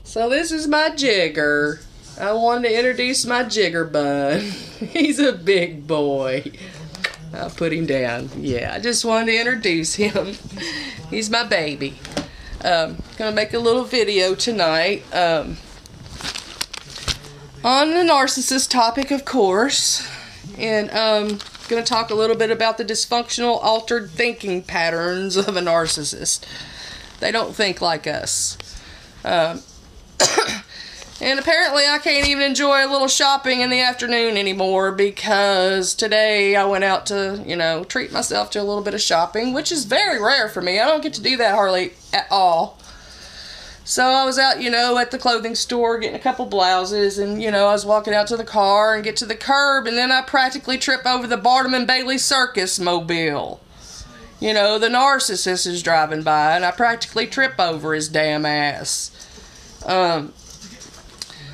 So this is my Jigger. I wanted to introduce my Jigger bun. He's a big boy. I'll put him down. Yeah, I just wanted to introduce him. He's my baby. Gonna make a little video tonight on the narcissist topic, of course, and gonna talk a little bit about the dysfunctional, altered thinking patterns of a narcissist. They don't think like us. And apparently I can't even enjoy a little shopping in the afternoon anymore because today I went out to, you know, treat myself to a little bit of shopping, which is very rare for me. I don't get to do that hardly at all. So I was out, you know, at the clothing store getting a couple blouses, and, you know, I was walking out to the car and get to the curb, and then I practically trip over the Barnum and Bailey circus mobile. You know, the narcissist is driving by, and I practically trip over his damn ass.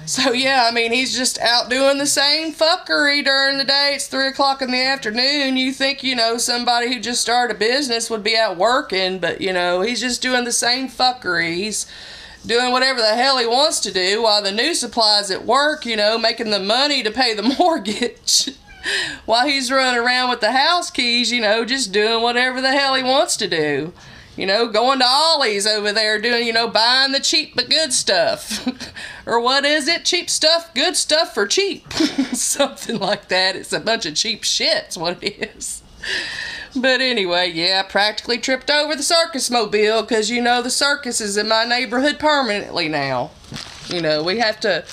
So yeah, I mean, he's just out doing the same fuckery during the day. It's 3 o'clock in the afternoon. You think, you know, somebody who just started a business would be out working, but, you know, he's just doing the same fuckery. He's doing whatever the hell he wants to do while the new supply's at work, you know, making the money to pay the mortgage. While he's running around with the house keys, you know, just doing whatever the hell he wants to do. You know, going to Ollie's over there doing, you know, buying the cheap but good stuff. Or what is it? Cheap stuff, good stuff for cheap. Something like that. It's a bunch of cheap shit, is what it is. But anyway, yeah, I practically tripped over the circus mobile because, you know, the circus is in my neighborhood permanently now. You know, we have to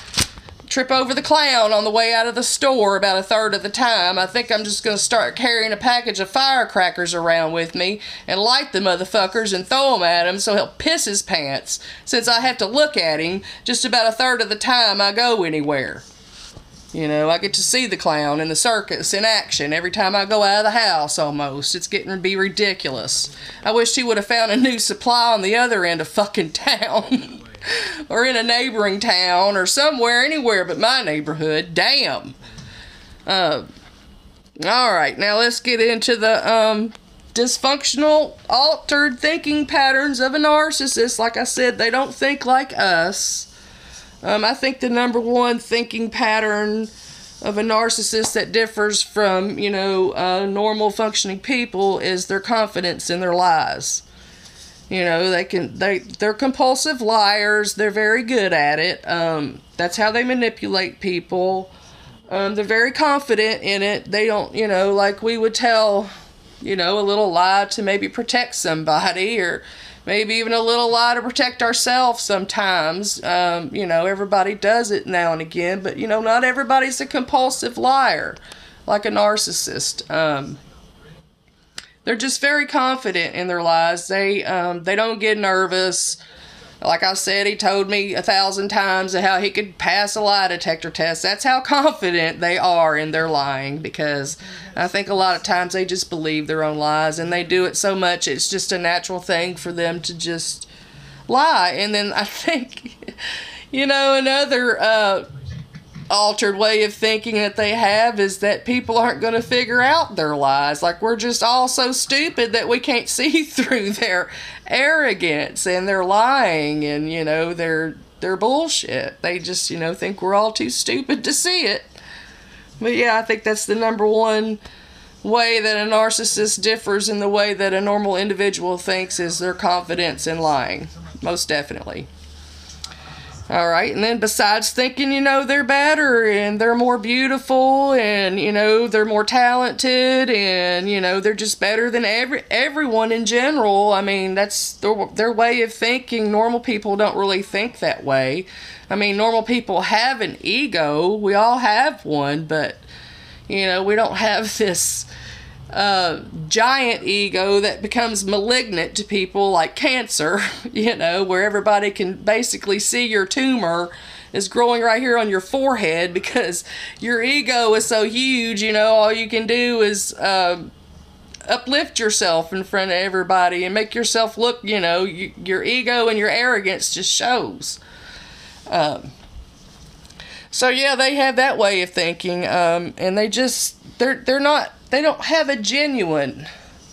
trip over the clown on the way out of the store about a third of the time. I think I'm just going to start carrying a package of firecrackers around with me and light the motherfuckers and throw them at him so he'll piss his pants, since I have to look at him just about a third of the time I go anywhere. You know, I get to see the clown in the circus in action every time I go out of the house almost. It's getting to be ridiculous. I wish he would have found a new supply on the other end of fucking town. Or in a neighboring town, or somewhere, anywhere but my neighborhood. Damn. Alright, now let's get into the dysfunctional, altered thinking patterns of a narcissist. Like I said, they don't think like us. I think the number one thinking pattern of a narcissist that differs from, you know, normal functioning people is their confidence in their lies. You know, they're compulsive liars. They're very good at it. That's how they manipulate people. They're very confident in it. They don't, you know, like we would tell, you know, a little lie to maybe protect somebody, or maybe even a little lie to protect ourselves sometimes. You know, everybody does it now and again, but, you know, not everybody's a compulsive liar like a narcissist. They're just very confident in their lies. They don't get nervous. Like I said, he told me 1,000 times how he could pass a lie detector test. That's how confident they are in their lying, because I think a lot of times they just believe their own lies, and they do it so much it's just a natural thing for them to just lie. And then I think, you know, another altered way of thinking that they have is that people aren't going to figure out their lies. Like, we're just all so stupid that we can't see through their arrogance and their lying and, you know, their bullshit. They just, you know, think we're all too stupid to see it. But yeah, I think that's the number one way that a narcissist differs in the way that a normal individual thinks, is their confidence in lying. Most definitely. Alright, and then besides thinking, you know, they're better and they're more beautiful and, you know, they're more talented and, you know, they're just better than everyone in general. I mean, that's their way of thinking. Normal people don't really think that way. I mean, normal people have an ego. We all have one, but, you know, we don't have this giant ego that becomes malignant to people like cancer, you know, where everybody can basically see your tumor is growing right here on your forehead because your ego is so huge. You know, all you can do is uplift yourself in front of everybody and make yourself look, you know, your ego and your arrogance just shows. So yeah, they have that way of thinking, and they don't have a genuine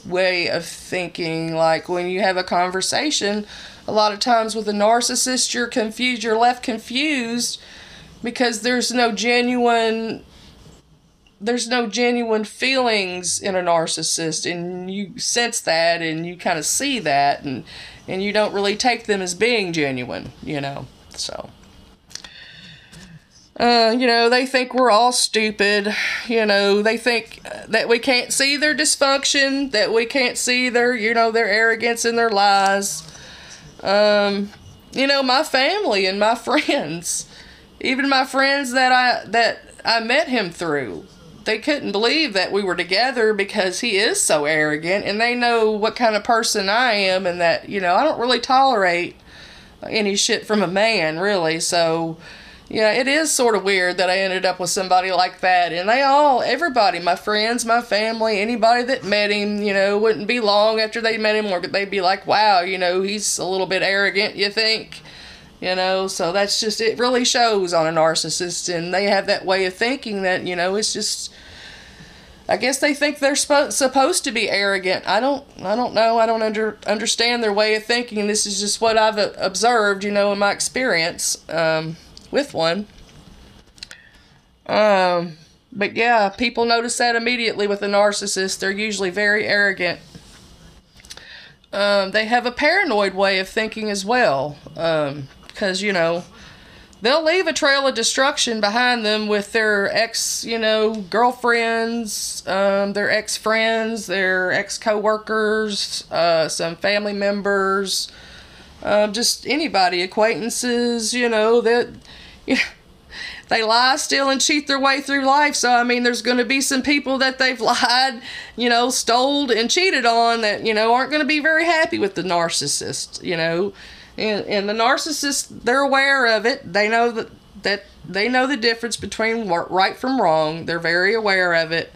way of thinking. Like when you have a conversation a lot of times with a narcissist, you're left confused because there's no genuine feelings in a narcissist, and you sense that, and you kind of see that, and you don't really take them as being genuine, so. They think we're all stupid. They think that we can't see their dysfunction, that we can't see their arrogance and their lies. My family and my friends, even my friends that I met him through, they couldn't believe that we were together because he is so arrogant, and they know what kind of person I am, and that, I don't really tolerate any shit from a man, really, so... Yeah, it is sort of weird that I ended up with somebody like that. And everybody, my friends, my family, anybody that met him, wouldn't be long after they met him, or they'd be like, wow, he's a little bit arrogant, you think? So that's just, it really shows on a narcissist. And they have that way of thinking that, it's just, I guess they think they're supposed to be arrogant. I don't know. I don't understand their way of thinking. This is just what I've observed, in my experience. With one. But yeah, people notice that immediately with a narcissist. They're usually very arrogant. They have a paranoid way of thinking as well. Because, they'll leave a trail of destruction behind them with their girlfriends, their ex-friends, their ex-co-workers, some family members, just anybody, acquaintances, they lie, steal, and cheat their way through life. So, there's going to be some people that they've lied, stole, and cheated on that, aren't going to be very happy with the narcissist, And the narcissist, they're aware of it. They know that they know the difference between right from wrong. They're very aware of it.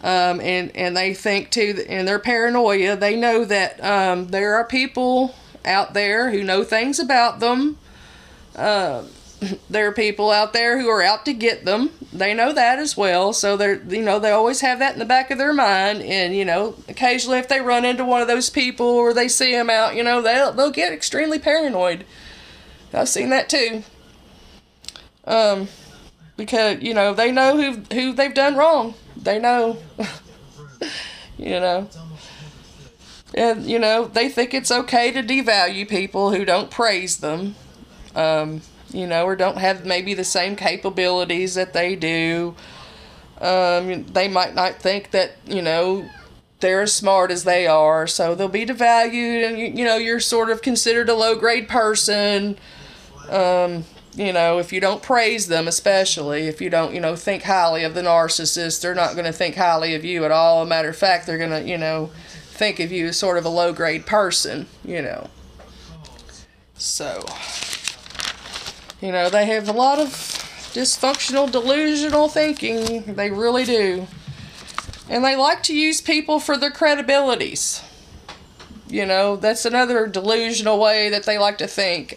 And they think, too, in their paranoia, they know that there are people out there who know things about them. There are people out there who are out to get them. They know that as well. So they always have that in the back of their mind. And, occasionally if they run into one of those people or they see them out, they'll get extremely paranoid. I've seen that too. Because, they know who they've done wrong. They know. And, they think it's okay to devalue people who don't praise them. Or don't have maybe the same capabilities that they do. They might not think that, they're as smart as they are, so they'll be devalued, and, you're sort of considered a low-grade person, if you don't praise them, especially, if you don't, think highly of the narcissist, they're not going to think highly of you at all. As a matter of fact, they're going to, think of you as sort of a low-grade person, So... they have a lot of dysfunctional, delusional thinking. They really do. And they like to use people for their credibilities. That's another delusional way that they like to think.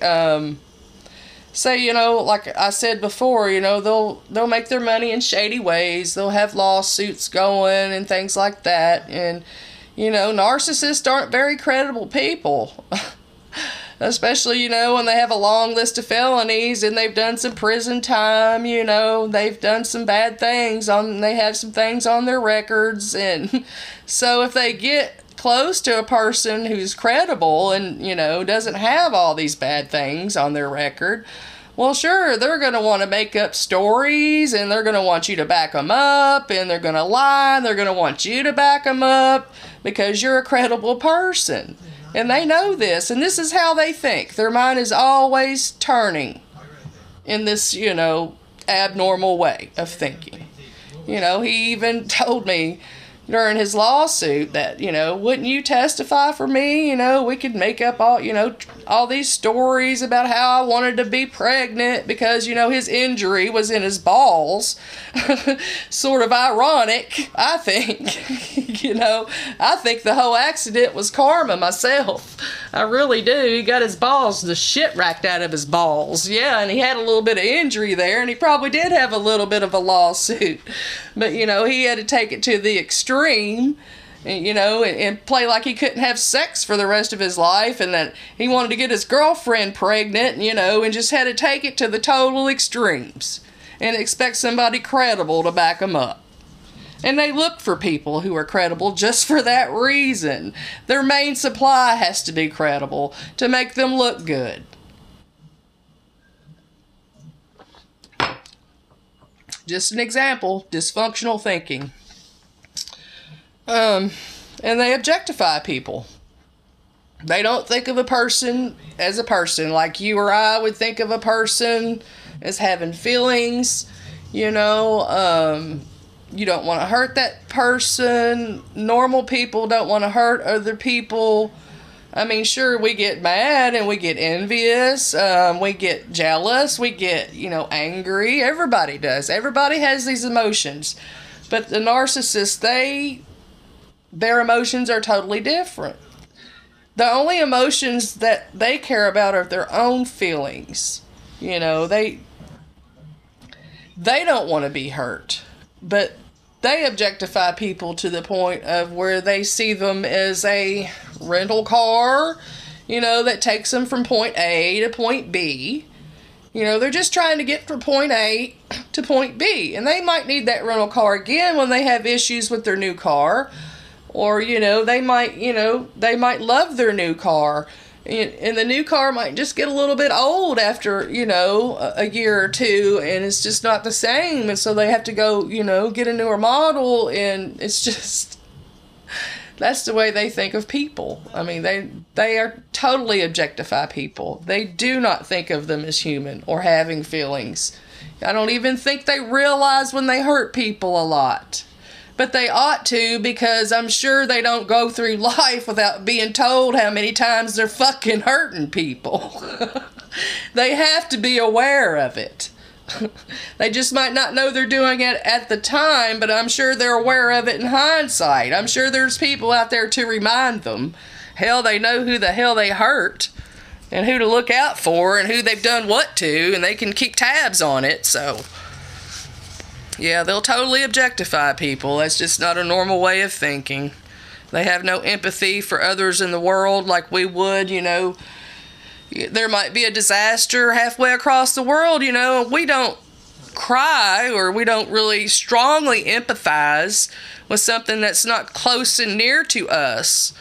Say, like I said before, they'll make their money in shady ways. They'll have lawsuits going and things like that. And, narcissists aren't very credible people. Especially, when they have a long list of felonies and they've done some prison time, they've done some bad things they have some things on their records. And so if they get close to a person who's credible and, doesn't have all these bad things on their record, well, sure, they're going to want to make up stories, and they're going to want you to back them up, and they're going to lie, and they're going to want you to back them up because you're a credible person. And they know this, and this is how they think. Their mind is always turning in this, abnormal way of thinking. He even told me during his lawsuit that, wouldn't you testify for me? We could make up all these stories about how I wanted to be pregnant because, his injury was in his balls. Sort of ironic, I think. I think the whole accident was karma myself. I really do. He got the shit racked out of his balls. Yeah, and he had a little bit of injury there, and he probably did have a little bit of a lawsuit. But, he had to take it to the extreme you know, and play like he couldn't have sex for the rest of his life, and that he wanted to get his girlfriend pregnant, you know, and just had to take it to the total extremes and expect somebody credible to back him up. And they look for people who are credible just for that reason. Their main supply has to be credible to make them look good. Just an example, dysfunctional thinking. And they objectify people. They don't think of a person as a person like you or I would think of a person as having feelings, you know. You don't want to hurt that person. Normal people don't want to hurt other people. I mean, sure, we get mad and we get envious. We get jealous. We get, you know, angry. Everybody does. Everybody has these emotions. But the narcissists, their emotions are totally different. The only emotions that they care about are their own feelings. You know, they don't want to be hurt. But they objectify people to the point of where they see them as a rental car, you know, that takes them from point A to point B. You know, they're just trying to get from point A to point B. And they might need that rental car again when they have issues with their new car. Or, you know, they might love their new car. And the new car might just get a little bit old after, you know, a year or two, and it's just not the same. And so they have to go, you know, get a newer model, and it's just, that's the way they think of people. I mean, they are totally objectify people. They do not think of them as human or having feelings. I don't even think they realize when they hurt people a lot. But they ought to, because I'm sure they don't go through life without being told how many times they're fucking hurting people. They have to be aware of it. They just might not know they're doing it at the time, but I'm sure they're aware of it in hindsight. I'm sure there's people out there to remind them. Hell, they know who the hell they hurt and who to look out for and who they've done what to, and they can keep tabs on it, so... Yeah, they'll totally objectify people. That's just not a normal way of thinking. They have no empathy for others in the world like we would, you know. There might be a disaster halfway across the world, you know. We don't cry, or we don't really strongly empathize with something that's not close and near to us.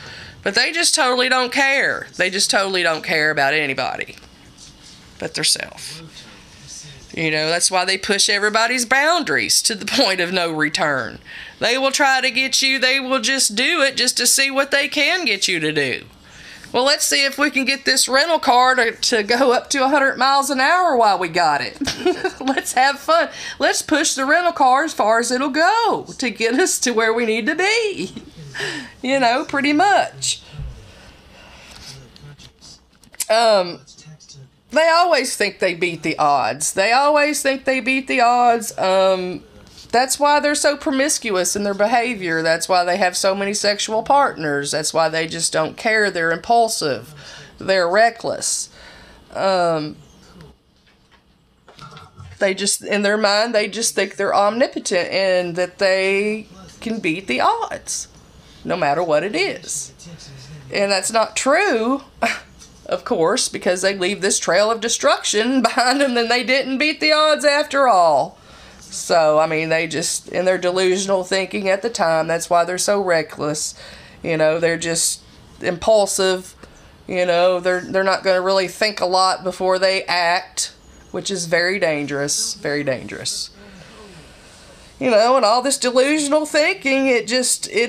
But they just totally don't care. They just totally don't care about anybody but themselves. You know, that's why they push everybody's boundaries to the point of no return. They will try to get you, they will just do it just to see what they can get you to do. Well, let's see if we can get this rental car to go up to 100 miles an hour while we got it. Let's have fun. Let's push the rental car as far as it'll go to get us to where we need to be. You know, pretty much. They always think they beat the odds. They always think they beat the odds. That's why they're so promiscuous in their behavior. That's why they have so many sexual partners. That's why they just don't care. They're impulsive. They're reckless. They just, in their mind, they just think they're omnipotent and that they can beat the odds, no matter what it is. And that's not true. Of course, because they leave this trail of destruction behind them, and they didn't beat the odds after all. So, I mean, they just, in their delusional thinking at the time, that's why they're so reckless. You know, they're just impulsive. You know, they're not going to really think a lot before they act, which is very dangerous, very dangerous. You know, and all this delusional thinking, it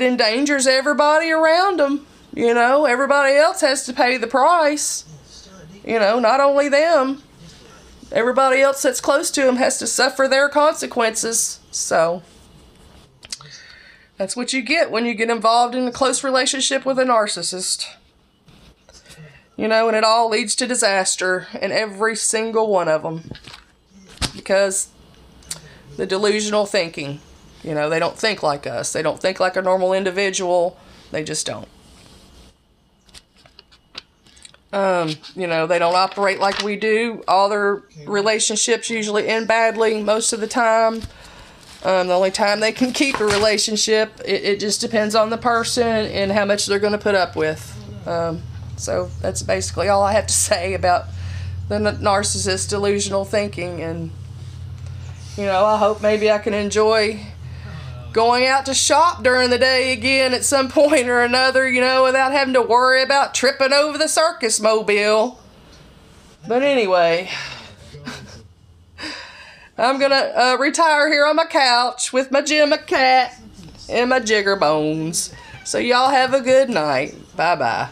endangers everybody around them. You know, everybody else has to pay the price. You know, not only them. Everybody else that's close to them has to suffer their consequences. So, that's what you get when you get involved in a close relationship with a narcissist. You know, and it all leads to disaster in every single one of them. Because the delusional thinking. You know, they don't think like us. They don't think like a normal individual. They just don't. You know, they don't operate like we do. All their relationships usually end badly most of the time. The only time they can keep a relationship, it just depends on the person and how much they're going to put up with. So that's basically all I have to say about the narcissist delusional thinking. And, you know, I hope maybe I can enjoy going out to shop during the day again at some point or another, you know, without having to worry about tripping over the circus mobile. But anyway, I'm gonna retire here on my couch with my Gemma cat and my Jigger Bones. So y'all have a good night. Bye-bye.